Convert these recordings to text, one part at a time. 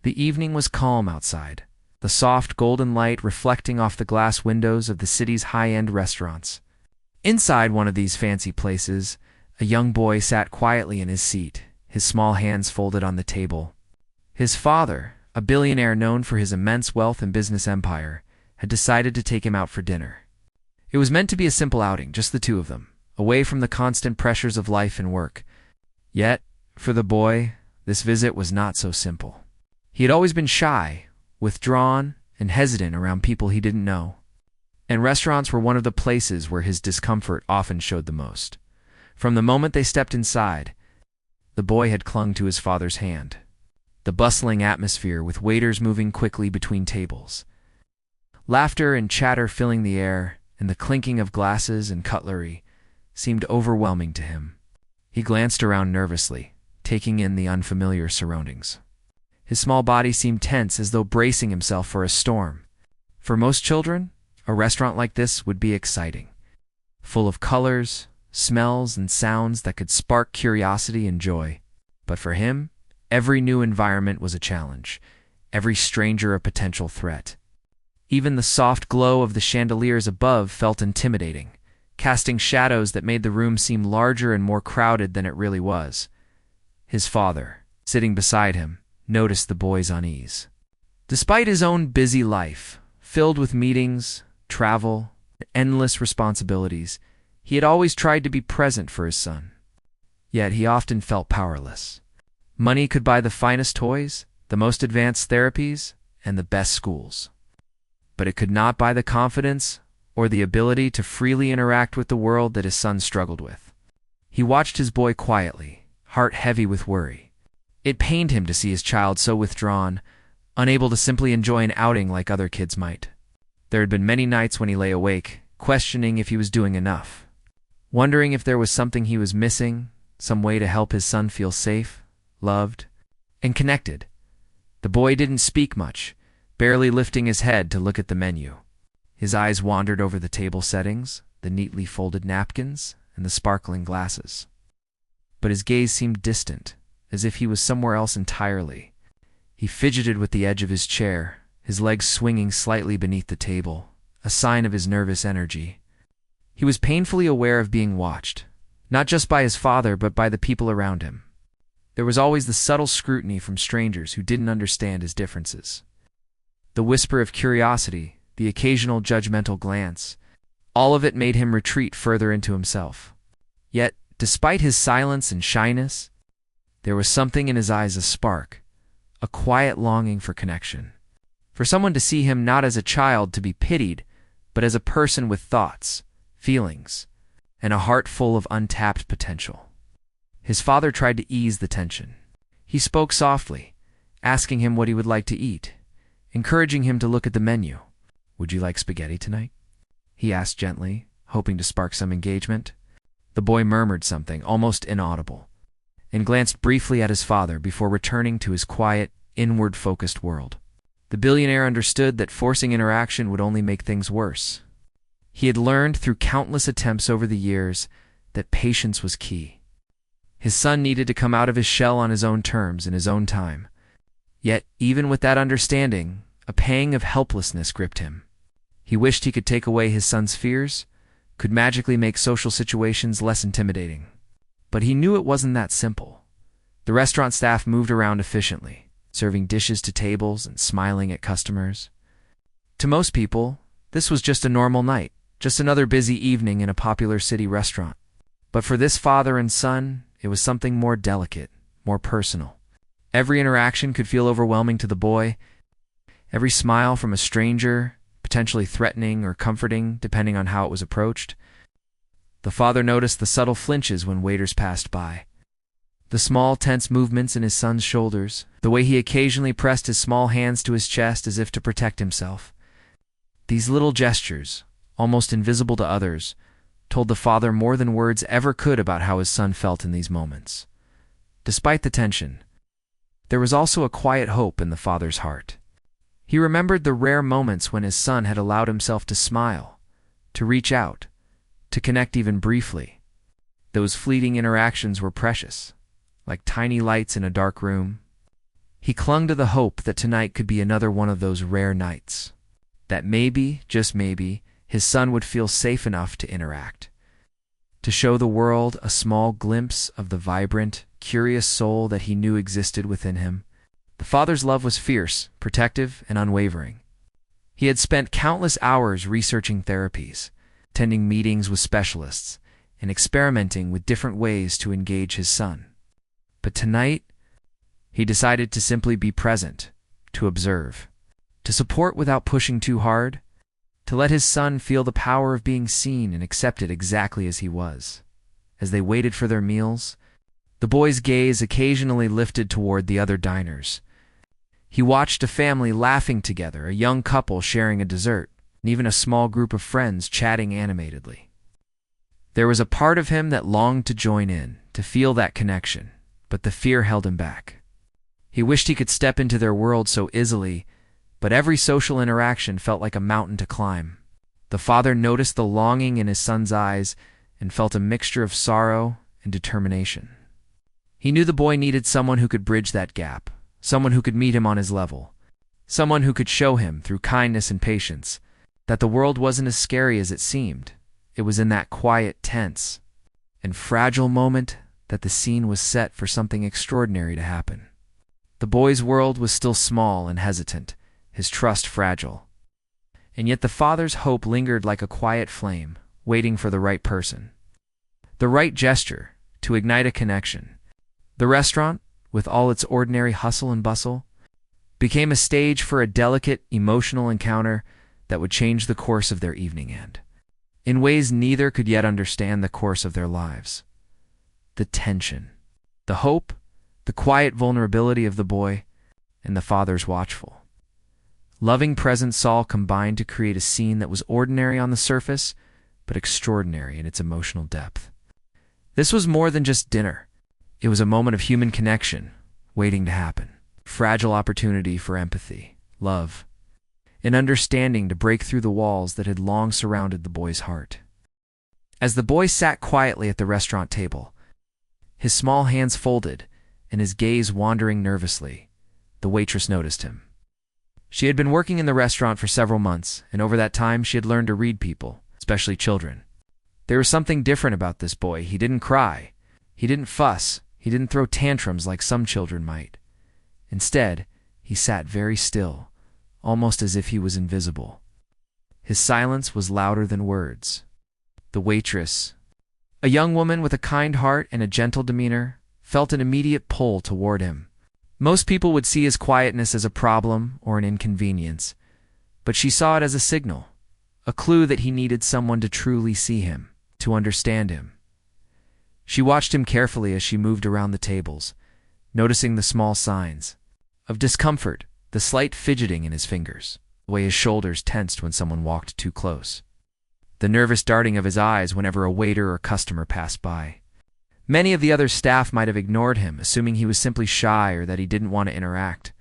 The evening was calm outside, the soft golden light reflecting off the glass windows of the city's high-end restaurants. Inside one of these fancy places, a young boy sat quietly in his seat, his small hands folded on the table. His father, a billionaire known for his immense wealth and business empire, had decided to take him out for dinner. It was meant to be a simple outing, just the two of them, away from the constant pressures of life and work. Yet, for the boy, this visit was not so simple. He had always been shy, withdrawn, and hesitant around people he didn't know, and restaurants were one of the places where his discomfort often showed the most. From the moment they stepped inside, the boy had clung to his father's hand. The bustling atmosphere, with waiters moving quickly between tables, laughter and chatter filling the air, and the clinking of glasses and cutlery, seemed overwhelming to him. He glanced around nervously, taking in the unfamiliar surroundings. His small body seemed tense, as though bracing himself for a storm. For most children, a restaurant like this would be exciting, full of colors, smells, and sounds that could spark curiosity and joy. But for him, every new environment was a challenge, every stranger a potential threat. Even the soft glow of the chandeliers above felt intimidating, casting shadows that made the room seem larger and more crowded than it really was. His father, sitting beside him, noticed the boy's unease. Despite his own busy life, filled with meetings, travel, and endless responsibilities, he had always tried to be present for his son. Yet he often felt powerless. Money could buy the finest toys, the most advanced therapies, and the best schools. But it could not buy the confidence or the ability to freely interact with the world that his son struggled with. He watched his boy quietly, heart heavy with worry. It pained him to see his child so withdrawn, unable to simply enjoy an outing like other kids might. There had been many nights when he lay awake, questioning if he was doing enough, wondering if there was something he was missing, some way to help his son feel safe, loved, and connected. The boy didn't speak much, barely lifting his head to look at the menu. His eyes wandered over the table settings, the neatly folded napkins, and the sparkling glasses. But his gaze seemed distant, as if he was somewhere else entirely. He fidgeted with the edge of his chair, his legs swinging slightly beneath the table, a sign of his nervous energy. He was painfully aware of being watched, not just by his father but by the people around him. There was always the subtle scrutiny from strangers who didn't understand his differences. The whisper of curiosity, the occasional judgmental glance, all of it made him retreat further into himself. Yet, despite his silence and shyness, there was something in his eyes, a spark, a quiet longing for connection. For someone to see him not as a child to be pitied, but as a person with thoughts, feelings, and a heart full of untapped potential. His father tried to ease the tension. He spoke softly, asking him what he would like to eat, encouraging him to look at the menu. "Would you like spaghetti tonight?" he asked gently, hoping to spark some engagement. The boy murmured something, almost inaudible, and glanced briefly at his father before returning to his quiet, inward-focused world. The billionaire understood that forcing interaction would only make things worse. He had learned through countless attempts over the years that patience was key. His son needed to come out of his shell on his own terms in his own time. Yet, even with that understanding, a pang of helplessness gripped him. He wished he could take away his son's fears, could magically make social situations less intimidating. But he knew it wasn't that simple. The restaurant staff moved around efficiently, serving dishes to tables and smiling at customers. To most people, this was just a normal night, just another busy evening in a popular city restaurant. But for this father and son, it was something more delicate, more personal. Every interaction could feel overwhelming to the boy. Every smile from a stranger, potentially threatening or comforting, depending on how it was approached. The father noticed the subtle flinches when waiters passed by, the small, tense movements in his son's shoulders, the way he occasionally pressed his small hands to his chest as if to protect himself. These little gestures, almost invisible to others, told the father more than words ever could about how his son felt in these moments. Despite the tension, there was also a quiet hope in the father's heart. He remembered the rare moments when his son had allowed himself to smile, to reach out, to connect even briefly. Those fleeting interactions were precious, like tiny lights in a dark room. He clung to the hope that tonight could be another one of those rare nights. That maybe, just maybe, his son would feel safe enough to interact. To show the world a small glimpse of the vibrant, curious soul that he knew existed within him. The father's love was fierce, protective, and unwavering. He had spent countless hours researching therapies, attending meetings with specialists, and experimenting with different ways to engage his son. But tonight, he decided to simply be present, to observe, to support without pushing too hard, to let his son feel the power of being seen and accepted exactly as he was. As they waited for their meals, the boy's gaze occasionally lifted toward the other diners. He watched a family laughing together, a young couple sharing a dessert, and even a small group of friends chatting animatedly. There was a part of him that longed to join in, to feel that connection, but the fear held him back. He wished he could step into their world so easily, but every social interaction felt like a mountain to climb. The father noticed the longing in his son's eyes and felt a mixture of sorrow and determination. He knew the boy needed someone who could bridge that gap, someone who could meet him on his level, someone who could show him, through kindness and patience, that the world wasn't as scary as it seemed. It was in that quiet, tense, and fragile moment that the scene was set for something extraordinary to happen. The boy's world was still small and hesitant, his trust fragile. And yet the father's hope lingered like a quiet flame, waiting for the right person. The right gesture to ignite a connection. The restaurant, with all its ordinary hustle and bustle, became a stage for a delicate, emotional encounter that would change the course of their evening and, in ways neither could yet understand, the course of their lives. The tension, the hope, the quiet vulnerability of the boy, and the father's watchful, loving presence all combined to create a scene that was ordinary on the surface, but extraordinary in its emotional depth. This was more than just dinner. It was a moment of human connection, waiting to happen. Fragile opportunity for empathy, love, and understanding to break through the walls that had long surrounded the boy's heart. As the boy sat quietly at the restaurant table, his small hands folded and his gaze wandering nervously, the waitress noticed him. She had been working in the restaurant for several months, and over that time she had learned to read people, especially children. There was something different about this boy. He didn't cry. He didn't fuss. He didn't throw tantrums like some children might. Instead, he sat very still, almost as if he was invisible. His silence was louder than words. The waitress, a young woman with a kind heart and a gentle demeanor, felt an immediate pull toward him. Most people would see his quietness as a problem or an inconvenience, but she saw it as a signal, a clue that he needed someone to truly see him, to understand him. She watched him carefully as she moved around the tables, noticing the small signs of discomfort, the slight fidgeting in his fingers, the way his shoulders tensed when someone walked too close, the nervous darting of his eyes whenever a waiter or customer passed by. Many of the other staff might have ignored him, assuming he was simply shy or that he didn't want to interact.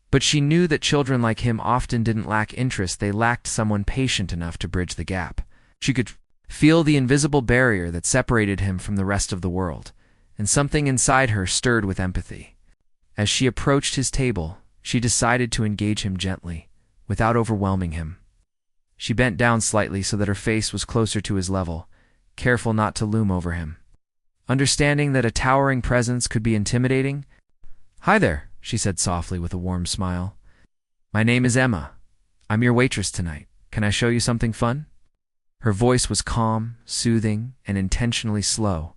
But she knew that children like him often didn't lack interest, they lacked someone patient enough to bridge the gap. She could feel the invisible barrier that separated him from the rest of the world, and something inside her stirred with empathy. As she approached his table, she decided to engage him gently, without overwhelming him. She bent down slightly so that her face was closer to his level, careful not to loom over him. Understanding that a towering presence could be intimidating, "Hi there," she said softly with a warm smile. "My name is Emma. I'm your waitress tonight. Can I show you something fun?" Her voice was calm, soothing, and intentionally slow,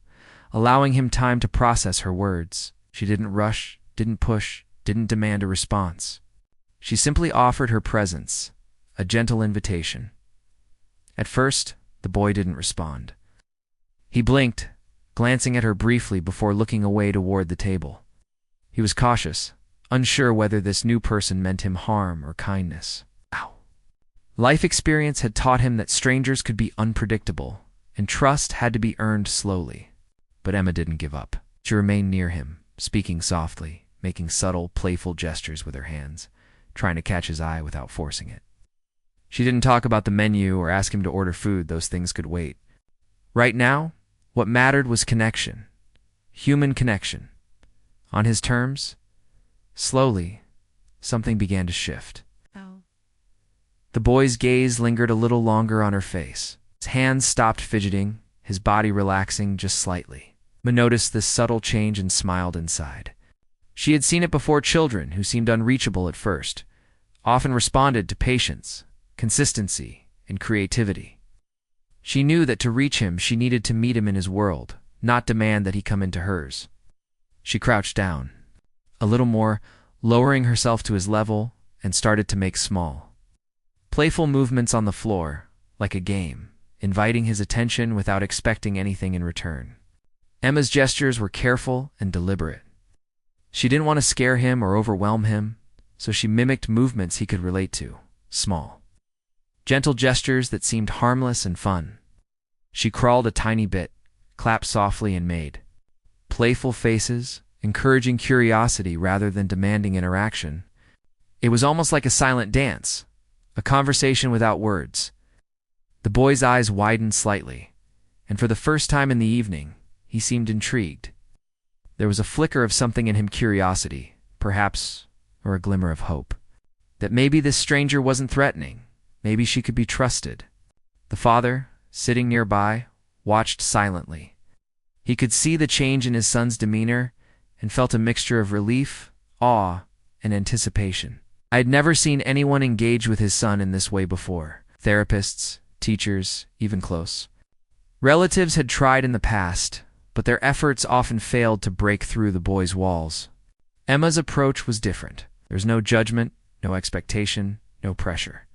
allowing him time to process her words. She didn't rush, didn't push, didn't demand a response. She simply offered her presence, a gentle invitation. At first, the boy didn't respond. He blinked, glancing at her briefly before looking away toward the table. He was cautious, unsure whether this new person meant him harm or kindness. Life experience had taught him that strangers could be unpredictable, and trust had to be earned slowly. But Emma didn't give up. She remained near him, speaking softly, making subtle, playful gestures with her hands, trying to catch his eye without forcing it. She didn't talk about the menu or ask him to order food. Those things could wait. Right now, what mattered was connection. Human connection. On his terms, Slowly, something began to shift. Oh. The boy's gaze lingered a little longer on her face. His hands stopped fidgeting, his body relaxing just slightly. Emma noticed this subtle change and smiled inside. She had seen it before. Children who seemed unreachable at first often responded to patience, consistency, and creativity. She knew that to reach him, she needed to meet him in his world, not demand that he come into hers. She crouched down, a little more, lowering herself to his level, and started to make small, playful movements on the floor, like a game, inviting his attention without expecting anything in return. Emma's gestures were careful and deliberate. She didn't want to scare him or overwhelm him, so she mimicked movements he could relate to, small, gentle gestures that seemed harmless and fun. She crawled a tiny bit, clapped softly, and made playful faces, encouraging curiosity rather than demanding interaction. It was almost like a silent dance, a conversation without words. The boy's eyes widened slightly, and for the first time in the evening, he seemed intrigued. There was a flicker of something in him, curiosity, perhaps, or a glimmer of hope. That maybe this stranger wasn't threatening, maybe she could be trusted. The father, sitting nearby, watched silently. He could see the change in his son's demeanor and felt a mixture of relief, awe, and anticipation. I had never seen anyone engage with his son in this way before. Therapists, teachers, even close relatives had tried in the past, but their efforts often failed to break through the boy's walls. Emma's approach was different. There was no judgment, no expectation, no pressure.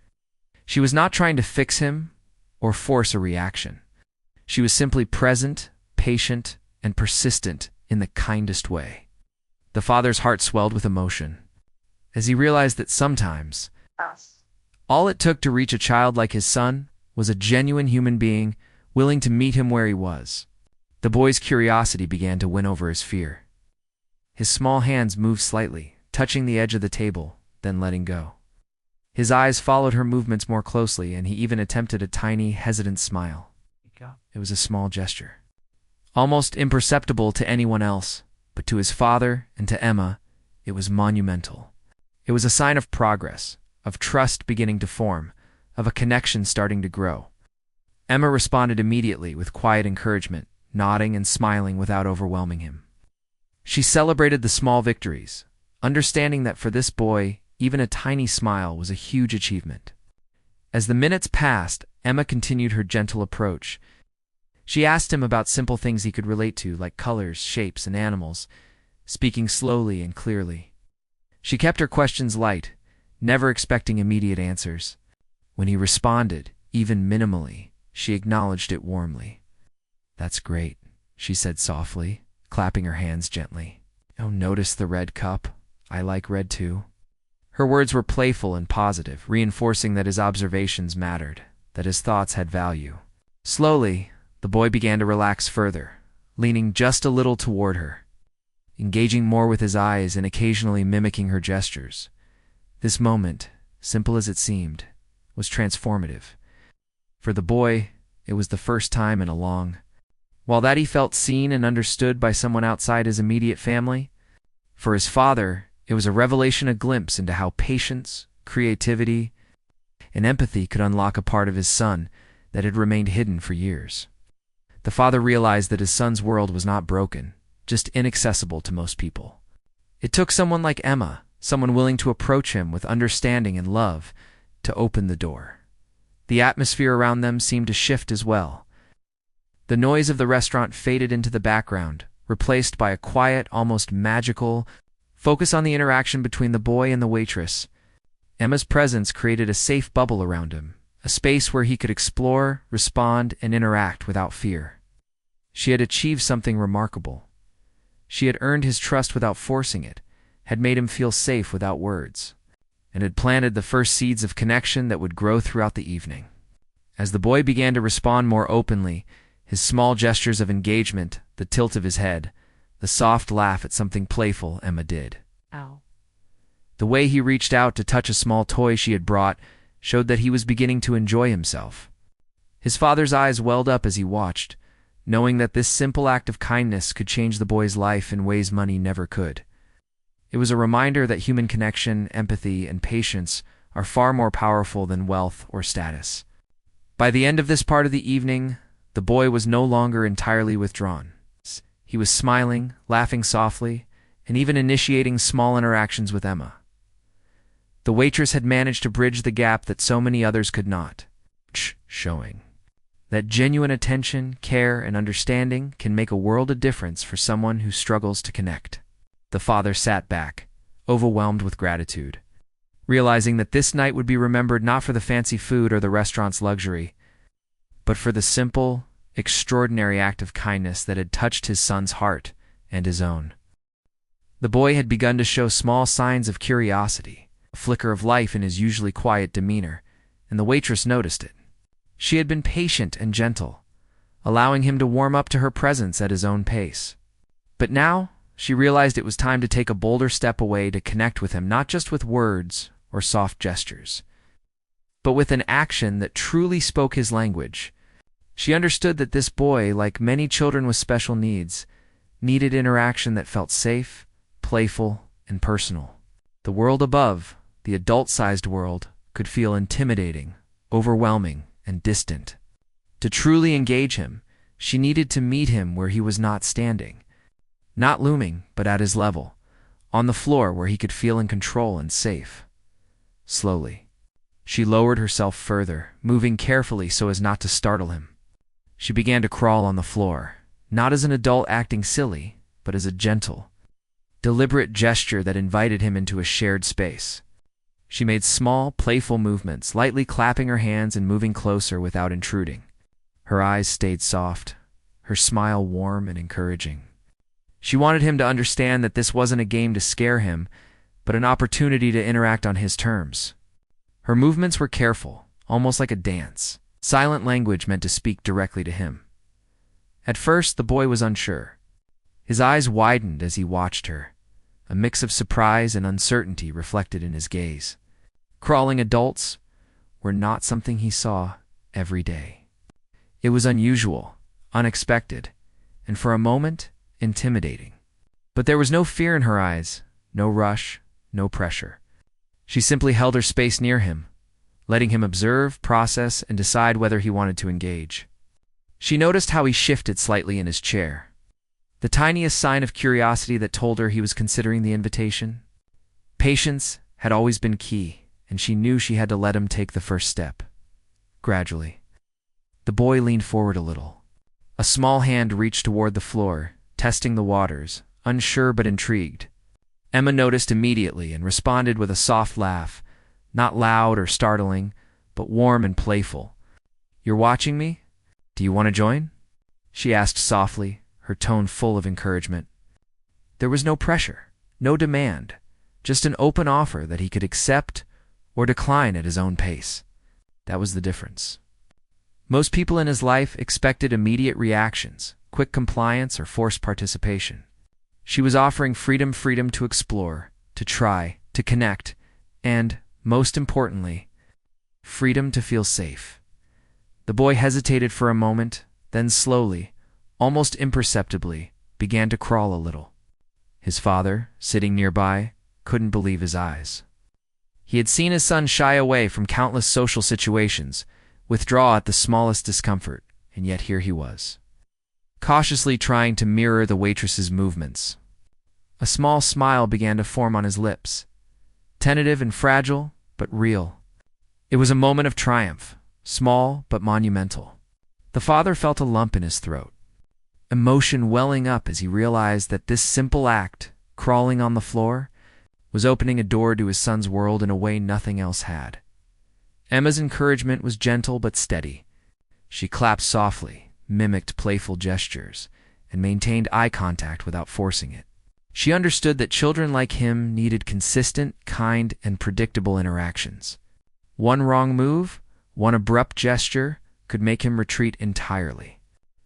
She was not trying to fix him or force a reaction. She was simply present, patient, and persistent in the kindest way. The father's heart swelled with emotion as he realized that sometimes all it took to reach a child like his son was a genuine human being willing to meet him where he was. The boy's curiosity began to win over his fear. His small hands moved slightly, touching the edge of the table, then letting go. His eyes followed her movements more closely, and he even attempted a tiny, hesitant smile. It was a small gesture, almost imperceptible to anyone else, but to his father and to Emma, it was monumental. It was a sign of progress, of trust beginning to form, of a connection starting to grow. Emma responded immediately with quiet encouragement, nodding and smiling without overwhelming him. She celebrated the small victories, understanding that for this boy, even a tiny smile was a huge achievement. As the minutes passed, Emma continued her gentle approach. She asked him about simple things he could relate to, like colors, shapes, and animals, speaking slowly and clearly. She kept her questions light, never expecting immediate answers. When he responded, even minimally, she acknowledged it warmly. "That's great," she said softly, clapping her hands gently. "Oh, notice the red cup. I like red too." Her words were playful and positive, reinforcing that his observations mattered, that his thoughts had value. Slowly, the boy began to relax further, leaning just a little toward her, engaging more with his eyes and occasionally mimicking her gestures. This moment, simple as it seemed, was transformative. For the boy, it was the first time in a long while that he felt seen and understood by someone outside his immediate family. For his father, it was a revelation, a glimpse into how patience, creativity, and empathy could unlock a part of his son that had remained hidden for years. The father realized that his son's world was not broken, just inaccessible to most people. It took someone like Emma, someone willing to approach him with understanding and love, to open the door. The atmosphere around them seemed to shift as well. The noise of the restaurant faded into the background, replaced by a quiet, almost magical focus on the interaction between the boy and the waitress. Emma's presence created a safe bubble around him, a space where he could explore, respond, and interact without fear. She had achieved something remarkable. She had earned his trust without forcing it, had made him feel safe without words, and had planted the first seeds of connection that would grow throughout the evening. As the boy began to respond more openly, his small gestures of engagement, the tilt of his head, the soft laugh at something playful Emma did. Ow. The way he reached out to touch a small toy she had brought showed that he was beginning to enjoy himself. His father's eyes welled up as he watched, knowing that this simple act of kindness could change the boy's life in ways money never could. It was a reminder that human connection, empathy, and patience are far more powerful than wealth or status. By the end of this part of the evening, the boy was no longer entirely withdrawn. He was smiling, laughing softly, and even initiating small interactions with Emma. The waitress had managed to bridge the gap that so many others could not, showing that genuine attention, care, and understanding can make a world of difference for someone who struggles to connect. The father sat back, overwhelmed with gratitude, realizing that this night would be remembered not for the fancy food or the restaurant's luxury, but for the simple, extraordinary act of kindness that had touched his son's heart and his own. The boy had begun to show small signs of curiosity, a flicker of life in his usually quiet demeanor, and the waitress noticed it. She had been patient and gentle, allowing him to warm up to her presence at his own pace. But now, she realized it was time to take a bolder step away to connect with him, not just with words or soft gestures, but with an action that truly spoke his language. She understood that this boy, like many children with special needs, needed interaction that felt safe, playful, and personal. The world above, the adult-sized world, could feel intimidating, overwhelming, and distant. To truly engage him, she needed to meet him where he was not standing, not looming, but at his level, on the floor where he could feel in control and safe. Slowly, she lowered herself further, moving carefully so as not to startle him. She began to crawl on the floor, not as an adult acting silly, but as a gentle, deliberate gesture that invited him into a shared space. She made small, playful movements, lightly clapping her hands and moving closer without intruding. Her eyes stayed soft, her smile warm and encouraging. She wanted him to understand that this wasn't a game to scare him, but an opportunity to interact on his terms. Her movements were careful, almost like a dance, silent language meant to speak directly to him. At first, the boy was unsure. His eyes widened as he watched her, a mix of surprise and uncertainty reflected in his gaze. Crawling adults were not something he saw every day. It was unusual, unexpected, and for a moment, intimidating. But there was no fear in her eyes, no rush, no pressure. She simply held her space near him, letting him observe, process, and decide whether he wanted to engage. She noticed how he shifted slightly in his chair, the tiniest sign of curiosity that told her he was considering the invitation. Patience had always been key, and she knew she had to let him take the first step. Gradually, the boy leaned forward a little. A small hand reached toward the floor, testing the waters, unsure but intrigued. Emma noticed immediately and responded with a soft laugh, not loud or startling, but warm and playful. "You're watching me? Do you want to join?" she asked softly, her tone full of encouragement. There was no pressure, no demand, just an open offer that he could accept or decline at his own pace. That was the difference. Most people in his life expected immediate reactions, quick compliance, or forced participation. She was offering freedom to explore, to try, to connect, and, most importantly, freedom to feel safe. The boy hesitated for a moment, then slowly, almost imperceptibly, began to crawl a little. His father, sitting nearby, couldn't believe his eyes. He had seen his son shy away from countless social situations, withdraw at the smallest discomfort, and yet here he was, cautiously trying to mirror the waitress's movements. A small smile began to form on his lips, tentative and fragile, but real. It was a moment of triumph, small but monumental. The father felt a lump in his throat, emotion welling up as he realized that this simple act, crawling on the floor, was opening a door to his son's world in a way nothing else had. Emma's encouragement was gentle but steady. She clapped softly, mimicked playful gestures, and maintained eye contact without forcing it. She understood that children like him needed consistent, kind, and predictable interactions. One wrong move, one abrupt gesture, could make him retreat entirely.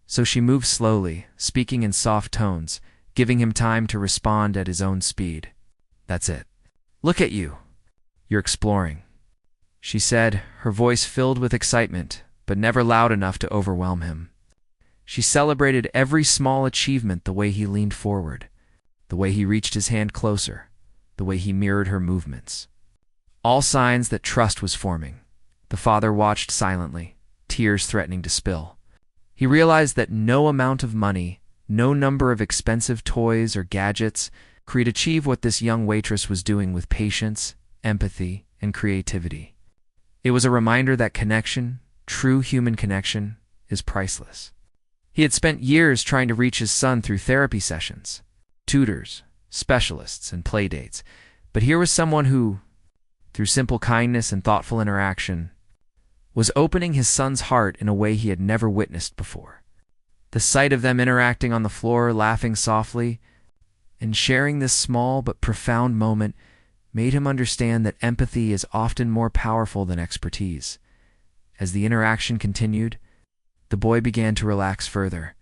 So she moved slowly, speaking in soft tones, giving him time to respond at his own speed. "That's it. Look at you. You're exploring," she said, her voice filled with excitement, but never loud enough to overwhelm him. She celebrated every small achievement, the way he leaned forward, the way he reached his hand closer, the way he mirrored her movements. All signs that trust was forming. The father watched silently, tears threatening to spill. He realized that no amount of money, no number of expensive toys or gadgets could achieve what this young waitress was doing with patience, empathy, and creativity. It was a reminder that connection, true human connection, is priceless. He had spent years trying to reach his son through therapy sessions, tutors, specialists, and playdates, but here was someone who, through simple kindness and thoughtful interaction, was opening his son's heart in a way he had never witnessed before. The sight of them interacting on the floor, laughing softly, and sharing this small but profound moment made him understand that empathy is often more powerful than expertise. As the interaction continued, the boy began to relax further.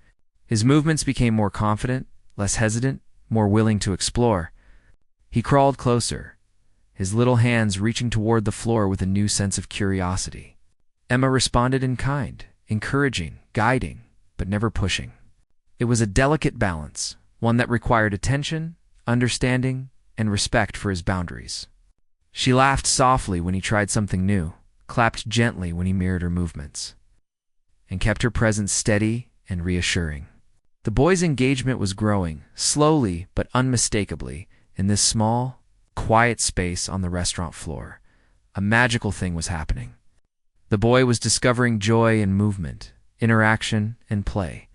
His movements became more confident, less hesitant, more willing to explore. He crawled closer, his little hands reaching toward the floor with a new sense of curiosity. Emma responded in kind, encouraging, guiding, but never pushing. It was a delicate balance, one that required attention, understanding, and respect for his boundaries. She laughed softly when he tried something new, clapped gently when he mirrored her movements, and kept her presence steady and reassuring. The boy's engagement was growing, slowly but unmistakably, in this small, quiet space on the restaurant floor. A magical thing was happening. The boy was discovering joy in movement, interaction, and play.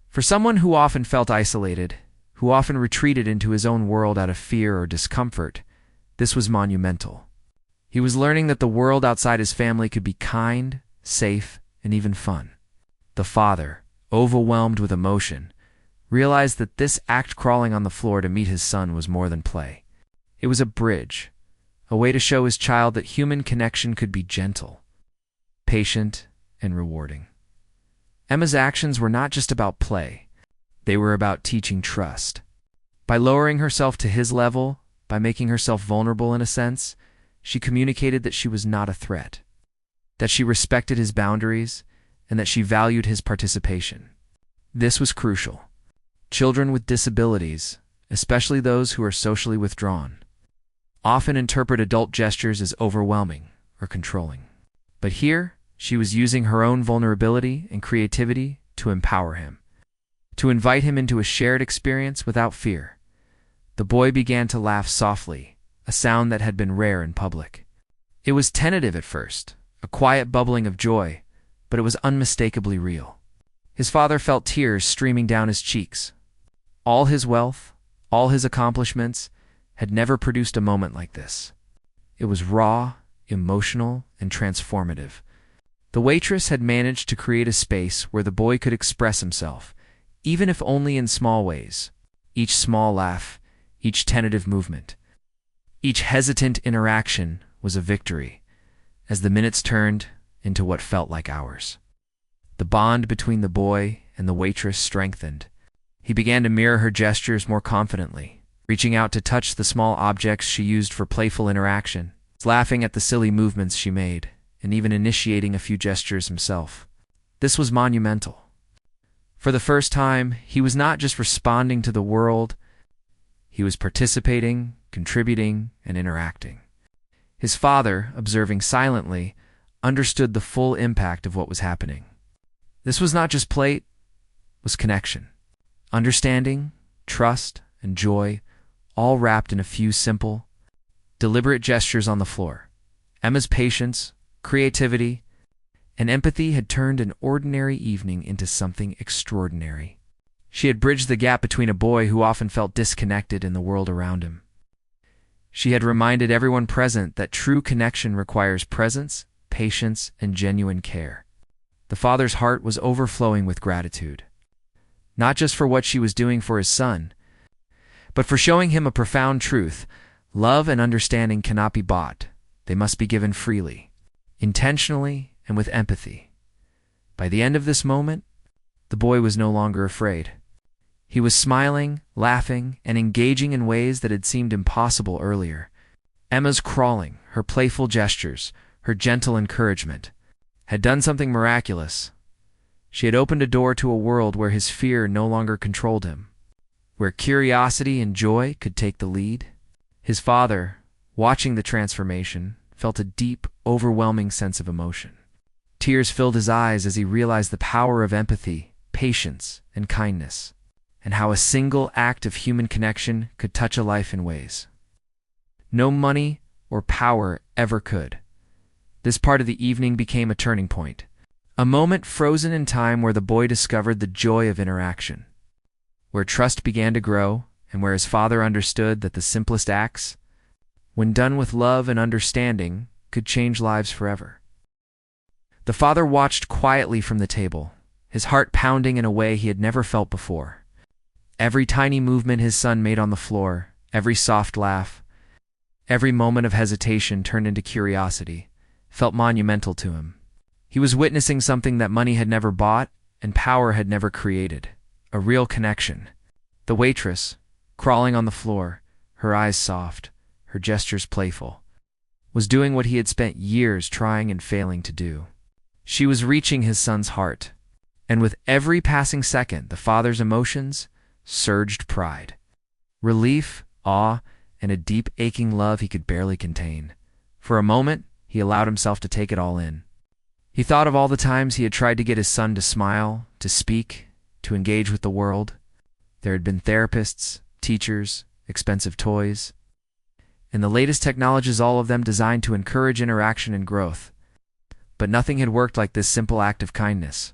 For someone who often felt isolated, who often retreated into his own world out of fear or discomfort, this was monumental. He was learning that the world outside his family could be kind, safe, and even fun. The father, overwhelmed with emotion, realized that this act crawling on the floor to meet his son was more than play. It was a bridge, a way to show his child that human connection could be gentle, patient, and rewarding. Emma's actions were not just about play. They were about teaching trust. By lowering herself to his level, by making herself vulnerable in a sense, she communicated that she was not a threat, that she respected his boundaries, and that she valued his participation. This was crucial. Children with disabilities, especially those who are socially withdrawn, often interpret adult gestures as overwhelming or controlling. But here, she was using her own vulnerability and creativity to empower him, to invite him into a shared experience without fear. The boy began to laugh softly, a sound that had been rare in public. It was tentative at first, a quiet bubbling of joy, but it was unmistakably real. His father felt tears streaming down his cheeks. All his wealth, all his accomplishments, had never produced a moment like this. It was raw, emotional, and transformative. The waitress had managed to create a space where the boy could express himself, even if only in small ways. Each small laugh, each tentative movement, each hesitant interaction was a victory, as the minutes turned into what felt like hours. The bond between the boy and the waitress strengthened. He began to mirror her gestures more confidently, reaching out to touch the small objects she used for playful interaction, laughing at the silly movements she made, and even initiating a few gestures himself. This was monumental. For the first time, he was not just responding to the world, he was participating, contributing, and interacting. His father, observing silently, understood the full impact of what was happening. This was not just play, it was connection. Understanding, trust, and joy, all wrapped in a few simple, deliberate gestures on the floor. Emma's patience, creativity, and empathy had turned an ordinary evening into something extraordinary. She had bridged the gap between a boy who often felt disconnected in the world around him. She had reminded everyone present that true connection requires presence, patience, and genuine care. The father's heart was overflowing with gratitude, not just for what she was doing for his son, but for showing him a profound truth. Love and understanding cannot be bought. They must be given freely, intentionally, and with empathy. By the end of this moment, the boy was no longer afraid. He was smiling, laughing, and engaging in ways that had seemed impossible earlier. Emma's crawling, her playful gestures, her gentle encouragement, had done something miraculous. She had opened a door to a world where his fear no longer controlled him, where curiosity and joy could take the lead. His father, watching the transformation, felt a deep, overwhelming sense of emotion. Tears filled his eyes as he realized the power of empathy, patience, and kindness, and how a single act of human connection could touch a life in ways no money or power ever could. This part of the evening became a turning point, a moment frozen in time where the boy discovered the joy of interaction, where trust began to grow, and where his father understood that the simplest acts, when done with love and understanding, could change lives forever. The father watched quietly from the table, his heart pounding in a way he had never felt before. Every tiny movement his son made on the floor, every soft laugh, every moment of hesitation turned into curiosity, felt monumental to him. He was witnessing something that money had never bought and power had never created, a real connection. The waitress, crawling on the floor, her eyes soft, her gestures playful, was doing what he had spent years trying and failing to do. She was reaching his son's heart, and with every passing second, the father's emotions surged: pride, relief, awe, and a deep aching love he could barely contain. For a moment, he allowed himself to take it all in. He thought of all the times he had tried to get his son to smile, to speak, to engage with the world. There had been therapists, teachers, expensive toys, and the latest technologies, all of them designed to encourage interaction and growth. But nothing had worked like this simple act of kindness.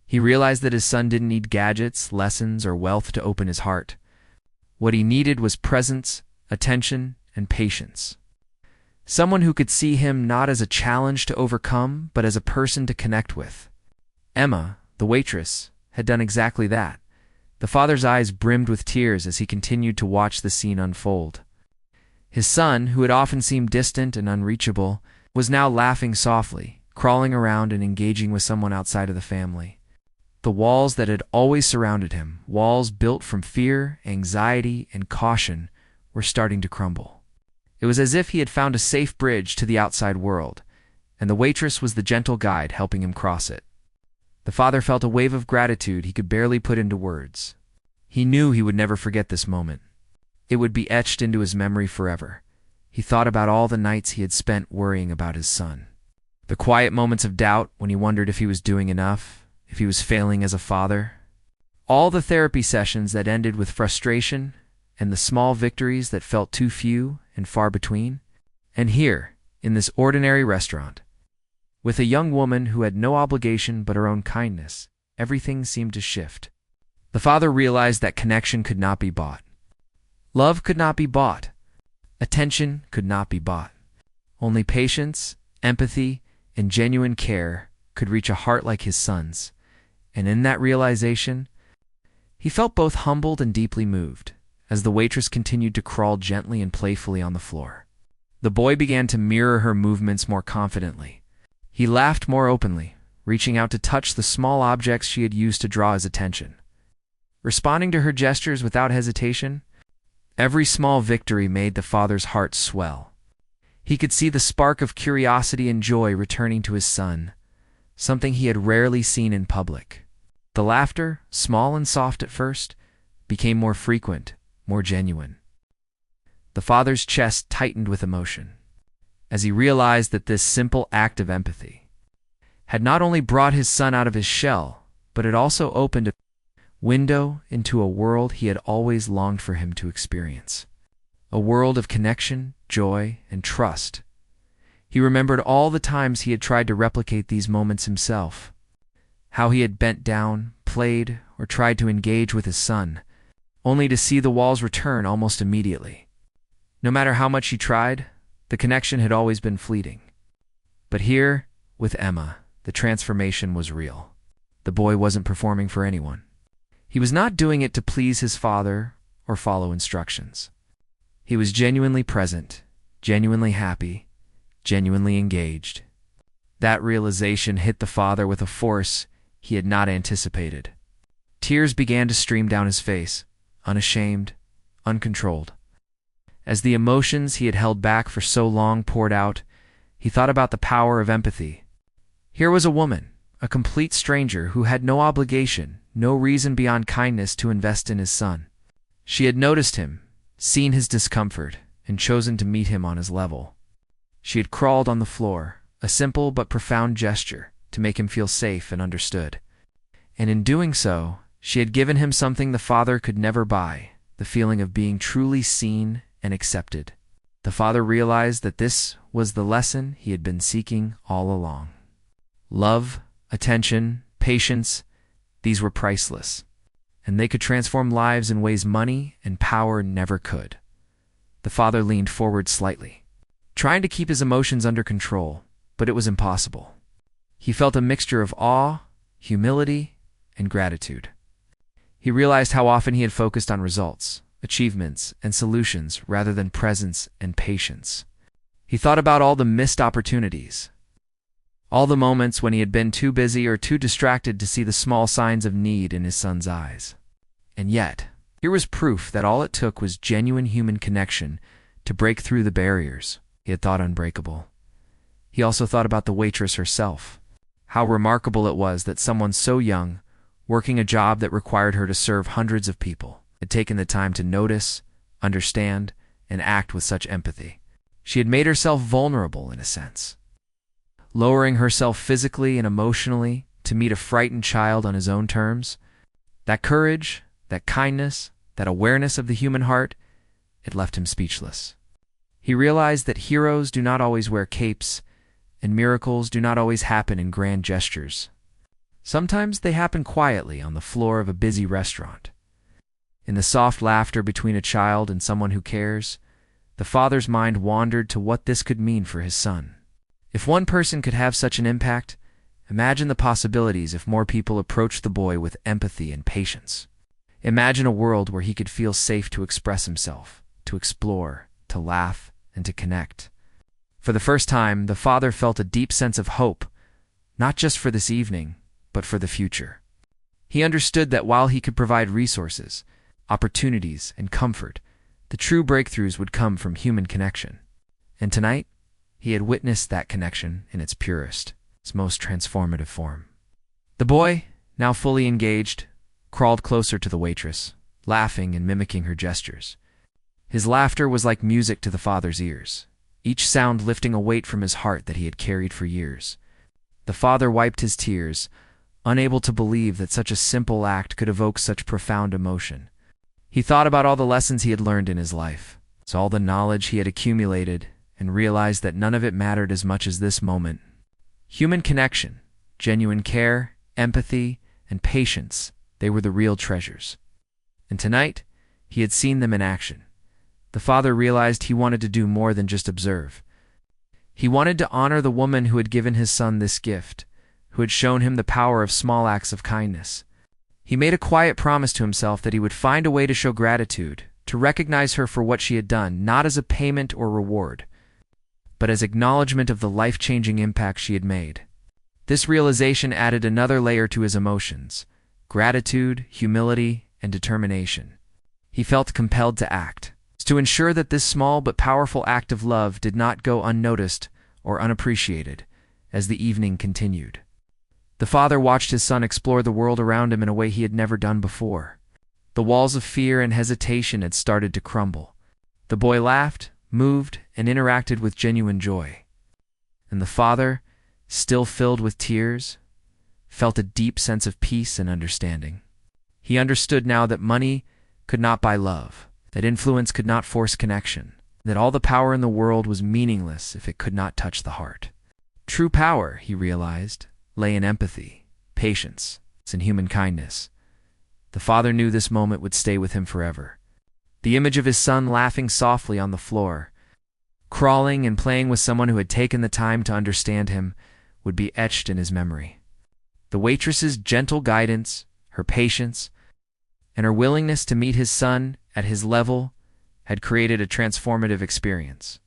He realized that his son didn't need gadgets, lessons, or wealth to open his heart. What he needed was presence, attention, and patience. Someone who could see him not as a challenge to overcome, but as a person to connect with. Emma, the waitress, had done exactly that. The father's eyes brimmed with tears as he continued to watch the scene unfold. His son, who had often seemed distant and unreachable, was now laughing softly, crawling around and engaging with someone outside of the family. The walls that had always surrounded him, walls built from fear, anxiety, and caution, were starting to crumble. It was as if he had found a safe bridge to the outside world, and the waitress was the gentle guide helping him cross it. The father felt a wave of gratitude he could barely put into words. He knew he would never forget this moment. It would be etched into his memory forever. He thought about all the nights he had spent worrying about his son. The quiet moments of doubt when he wondered if he was doing enough, if he was failing as a father. All the therapy sessions that ended with frustration, and the small victories that felt too few and far between. And here, in this ordinary restaurant, with a young woman who had no obligation but her own kindness, everything seemed to shift. The father realized that connection could not be bought. Love could not be bought. Attention could not be bought. Only patience, empathy, and genuine care could reach a heart like his son's. And in that realization, he felt both humbled and deeply moved as the waitress continued to crawl gently and playfully on the floor. The boy began to mirror her movements more confidently. He laughed more openly, reaching out to touch the small objects she had used to draw his attention. Responding to her gestures without hesitation, every small victory made the father's heart swell. He could see the spark of curiosity and joy returning to his son, something he had rarely seen in public. The laughter, small and soft at first, became more frequent, more genuine. The father's chest tightened with emotion as he realized that this simple act of empathy had not only brought his son out of his shell, but it also opened a window into a world he had always longed for him to experience. A world of connection, joy, and trust. He remembered all the times he had tried to replicate these moments himself, how he had bent down, played, or tried to engage with his son, only to see the walls return almost immediately. No matter how much he tried, the connection had always been fleeting. But here, with Emma, the transformation was real. The boy wasn't performing for anyone. He was not doing it to please his father or follow instructions. He was genuinely present, genuinely happy, genuinely engaged. That realization hit the father with a force he had not anticipated. Tears began to stream down his face, unashamed, uncontrolled. As the emotions he had held back for so long poured out, he thought about the power of empathy. Here was a woman, a complete stranger who had no obligation, no reason beyond kindness to invest in his son. She had noticed him, seen his discomfort, and chosen to meet him on his level. She had crawled on the floor, a simple but profound gesture to make him feel safe and understood. And in doing so, she had given him something the father could never buy, the feeling of being truly seen and accepted. The father realized that this was the lesson he had been seeking all along. Love, attention, patience, these were priceless, and they could transform lives in ways money and power never could. The father leaned forward slightly, trying to keep his emotions under control, but it was impossible. He felt a mixture of awe, humility, and gratitude. He realized how often he had focused on results, achievements, and solutions rather than presence and patience. He thought about all the missed opportunities, all the moments when he had been too busy or too distracted to see the small signs of need in his son's eyes. And yet, here was proof that all it took was genuine human connection to break through the barriers he had thought unbreakable. He also thought about the waitress herself. How remarkable it was that someone so young, working a job that required her to serve hundreds of people, had taken the time to notice, understand, and act with such empathy. She had made herself vulnerable in a sense, lowering herself physically and emotionally to meet a frightened child on his own terms. That courage, that kindness, that awareness of the human heart, it left him speechless. He realized that heroes do not always wear capes, and miracles do not always happen in grand gestures. Sometimes they happen quietly on the floor of a busy restaurant. In the soft laughter between a child and someone who cares, the father's mind wandered to what this could mean for his son. If one person could have such an impact, imagine the possibilities if more people approached the boy with empathy and patience. Imagine a world where he could feel safe to express himself, to explore, to laugh, and to connect. For the first time, the father felt a deep sense of hope, not just for this evening, but for the future. He understood that while he could provide resources, opportunities, and comfort, the true breakthroughs would come from human connection. And tonight, he had witnessed that connection in its purest, its most transformative form. The boy, now fully engaged, crawled closer to the waitress, laughing and mimicking her gestures. His laughter was like music to the father's ears, each sound lifting a weight from his heart that he had carried for years. The father wiped his tears, unable to believe that such a simple act could evoke such profound emotion. He thought about all the lessons he had learned in his life, all the knowledge he had accumulated, and realized that none of it mattered as much as this moment. Human connection, genuine care, empathy, and patience, they were the real treasures. And tonight, he had seen them in action. The father realized he wanted to do more than just observe. He wanted to honor the woman who had given his son this gift, who had shown him the power of small acts of kindness. He made a quiet promise to himself that he would find a way to show gratitude, to recognize her for what she had done, not as a payment or reward, but as acknowledgement of the life-changing impact she had made. This realization added another layer to his emotions: gratitude, humility, and determination. He felt compelled to act, to ensure that this small but powerful act of love did not go unnoticed or unappreciated as the evening continued. The father watched his son explore the world around him in a way he had never done before. The walls of fear and hesitation had started to crumble. The boy laughed, moved, and interacted with genuine joy. And the father, still filled with tears, felt a deep sense of peace and understanding. He understood now that money could not buy love, that influence could not force connection, that all the power in the world was meaningless if it could not touch the heart. True power, he realized, lay in empathy, patience, and human kindness. The father knew this moment would stay with him forever. The image of his son laughing softly on the floor, crawling and playing with someone who had taken the time to understand him, would be etched in his memory. The waitress's gentle guidance, her patience, and her willingness to meet his son at his level had created a transformative experience.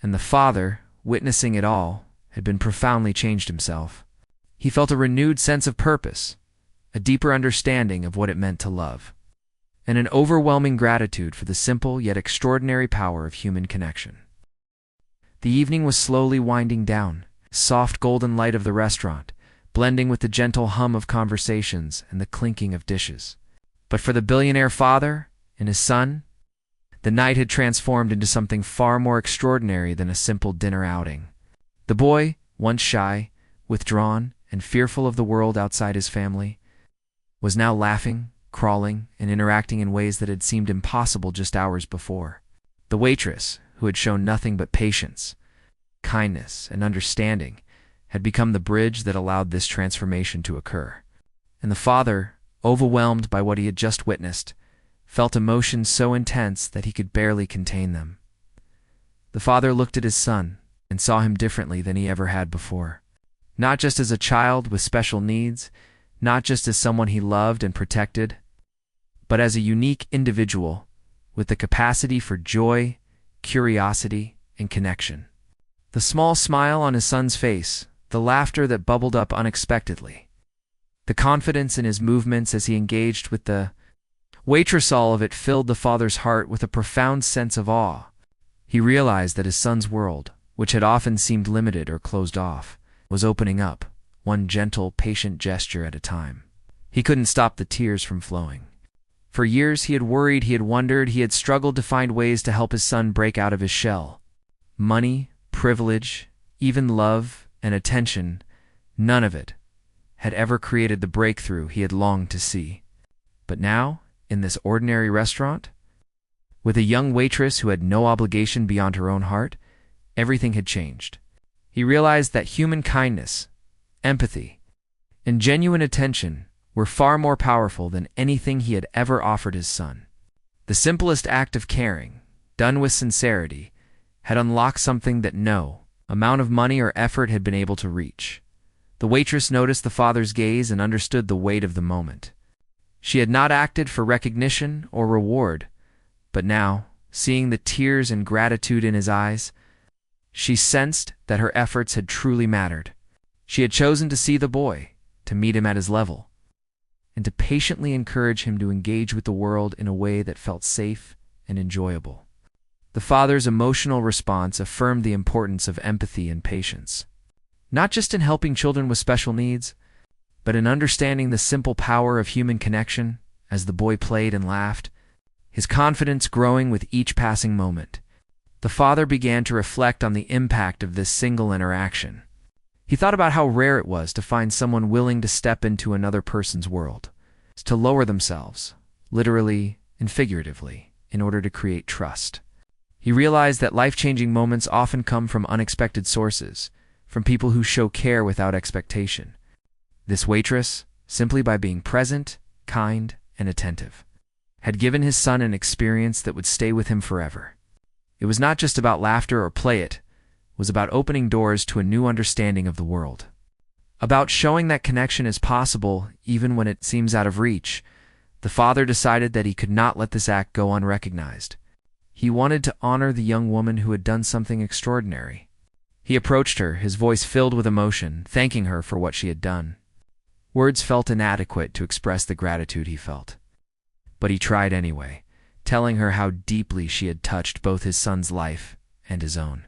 And the father, witnessing it all, had been profoundly changed himself. He felt a renewed sense of purpose, a deeper understanding of what it meant to love, and an overwhelming gratitude for the simple yet extraordinary power of human connection. The evening was slowly winding down, soft golden light of the restaurant, blending with the gentle hum of conversations and the clinking of dishes. But for the billionaire father and his son, The night had transformed into something far more extraordinary than a simple dinner outing. The boy, once shy, withdrawn, and fearful of the world outside his family, was now laughing, crawling, and interacting in ways that had seemed impossible just hours before. The waitress, who had shown nothing but patience, kindness, and understanding, had become the bridge that allowed this transformation to occur. And the father, overwhelmed by what he had just witnessed, felt emotions so intense that he could barely contain them. The father looked at his son and saw him differently than he ever had before. Not just as a child with special needs, not just as someone he loved and protected, but as a unique individual with the capacity for joy, curiosity, and connection. The small smile on his son's face, the laughter that bubbled up unexpectedly, the confidence in his movements as he engaged with the waitress, all of it filled the father's heart with a profound sense of awe. He realized that his son's world, which had often seemed limited or closed off, was opening up, one gentle, patient gesture at a time. He couldn't stop the tears from flowing. For years he had worried, he had wondered, he had struggled to find ways to help his son break out of his shell. Money, privilege, even love and attention, none of it had ever created the breakthrough he had longed to see. But now, in this ordinary restaurant, with a young waitress who had no obligation beyond her own heart, everything had changed. He realized that human kindness, empathy, and genuine attention were far more powerful than anything he had ever offered his son. The simplest act of caring, done with sincerity, had unlocked something that no amount of money or effort had been able to reach. The waitress noticed the father's gaze and understood the weight of the moment. She had not acted for recognition or reward, but now, seeing the tears and gratitude in his eyes, she sensed that her efforts had truly mattered. She had chosen to see the boy, to meet him at his level, and to patiently encourage him to engage with the world in a way that felt safe and enjoyable. The father's emotional response affirmed the importance of empathy and patience, not just in helping children with special needs, but in understanding the simple power of human connection. As the boy played and laughed, his confidence growing with each passing moment, the father began to reflect on the impact of this single interaction. He thought about how rare it was to find someone willing to step into another person's world, to lower themselves, literally and figuratively, in order to create trust. He realized that life-changing moments often come from unexpected sources, from people who show care without expectation. This waitress, simply by being present, kind, and attentive, had given his son an experience that would stay with him forever. It was not just about laughter or play, it was about opening doors to a new understanding of the world, about showing that connection is possible even when it seems out of reach. The father decided that he could not let this act go unrecognized. He wanted to honor the young woman who had done something extraordinary. He approached her, his voice filled with emotion, thanking her for what she had done. Words felt inadequate to express the gratitude he felt. But he tried anyway, telling her how deeply she had touched both his son's life and his own.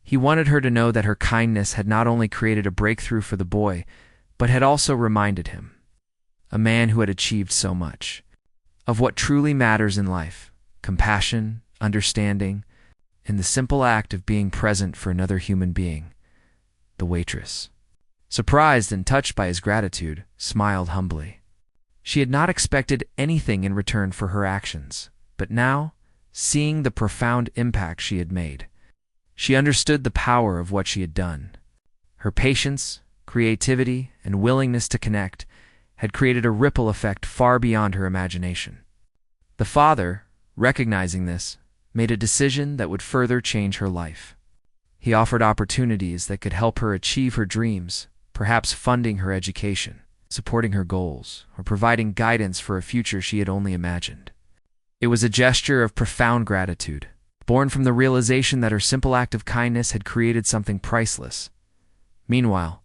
He wanted her to know that her kindness had not only created a breakthrough for the boy, but had also reminded him, a man who had achieved so much, of what truly matters in life: compassion, understanding, and the simple act of being present for another human being. The waitress, surprised and touched by his gratitude, smiled humbly. She had not expected anything in return for her actions, but now, seeing the profound impact she had made, she understood the power of what she had done. Her patience, creativity, and willingness to connect had created a ripple effect far beyond her imagination. The father, recognizing this, made a decision that would further change her life. He offered opportunities that could help her achieve her dreams, perhaps funding her education, supporting her goals, or providing guidance for a future she had only imagined. It was a gesture of profound gratitude, born from the realization that her simple act of kindness had created something priceless. Meanwhile,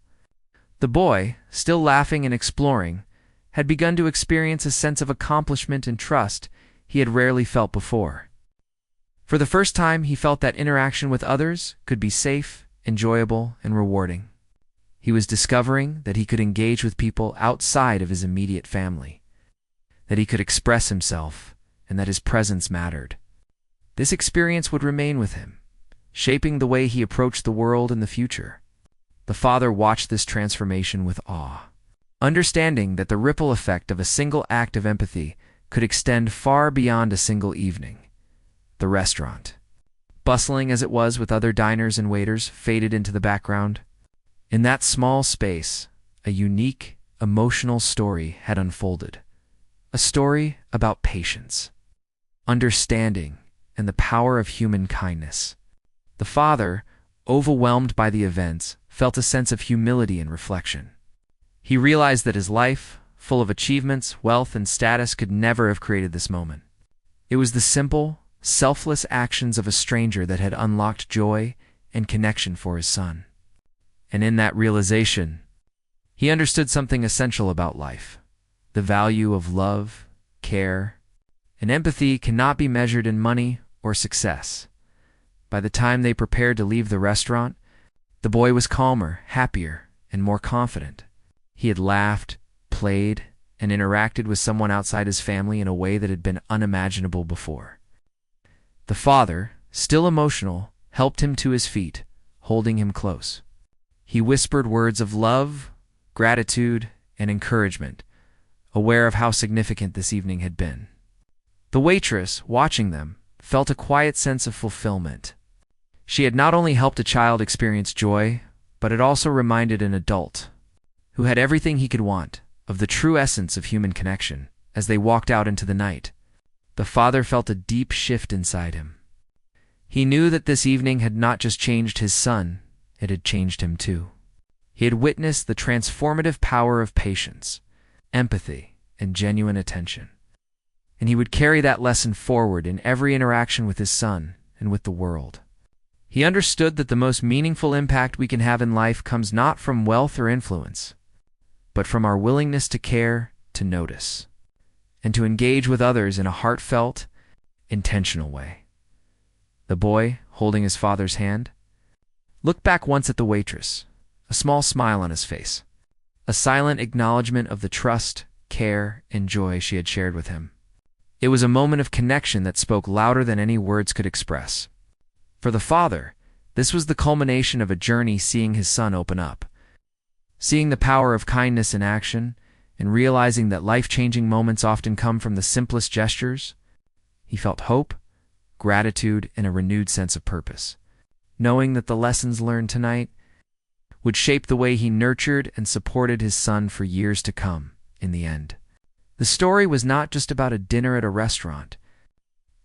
the boy, still laughing and exploring, had begun to experience a sense of accomplishment and trust he had rarely felt before. For the first time, he felt that interaction with others could be safe, enjoyable, and rewarding. He was discovering that he could engage with people outside of his immediate family, that he could express himself, and that his presence mattered. This experience would remain with him, shaping the way he approached the world in the future. The father watched this transformation with awe, understanding that the ripple effect of a single act of empathy could extend far beyond a single evening. The restaurant, bustling as it was with other diners and waiters, faded into the background. In that small space, a unique, emotional story had unfolded. A story about patience, understanding, and the power of human kindness. The father, overwhelmed by the events, felt a sense of humility and reflection. He realized that his life, full of achievements, wealth, and status, could never have created this moment. It was the simple, selfless actions of a stranger that had unlocked joy and connection for his son. And in that realization, he understood something essential about life. The value of love, care, and empathy cannot be measured in money or success. By the time they prepared to leave the restaurant, the boy was calmer, happier, and more confident. He had laughed, played, and interacted with someone outside his family in a way that had been unimaginable before. The father, still emotional, helped him to his feet, holding him close. He whispered words of love, gratitude, and encouragement, aware of how significant this evening had been. The waitress, watching them, felt a quiet sense of fulfillment. She had not only helped a child experience joy, but had also reminded an adult, who had everything he could want, of the true essence of human connection. As they walked out into the night, the father felt a deep shift inside him. He knew that this evening had not just changed his son, it had changed him too. He had witnessed the transformative power of patience, empathy, and genuine attention. And he would carry that lesson forward in every interaction with his son and with the world. He understood that the most meaningful impact we can have in life comes not from wealth or influence, but from our willingness to care, to notice, and to engage with others in a heartfelt, intentional way. The boy, holding his father's hand, looked back once at the waitress, a small smile on his face, a silent acknowledgement of the trust, care, and joy she had shared with him. It was a moment of connection that spoke louder than any words could express. For the father, this was the culmination of a journey seeing his son open up, seeing the power of kindness in action, and realizing that life-changing moments often come from the simplest gestures. He felt hope, gratitude, and a renewed sense of purpose, knowing that the lessons learned tonight would shape the way he nurtured and supported his son for years to come. In the end, the story was not just about a dinner at a restaurant.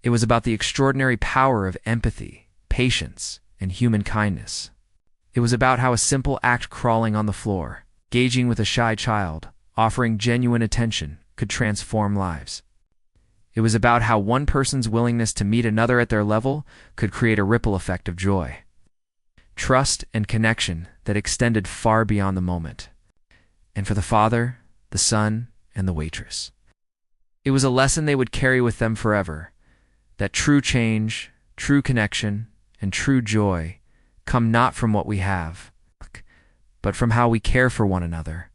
It was about the extraordinary power of empathy, patience, and human kindness. It was about how a simple act, crawling on the floor, gauging with a shy child, offering genuine attention, could transform lives. It was about how one person's willingness to meet another at their level could create a ripple effect of joy, trust, and connection that extended far beyond the moment. And for the father, the son, and the waitress, it was a lesson they would carry with them forever, that true change, true connection, and true joy come not from what we have, but from how we care for one another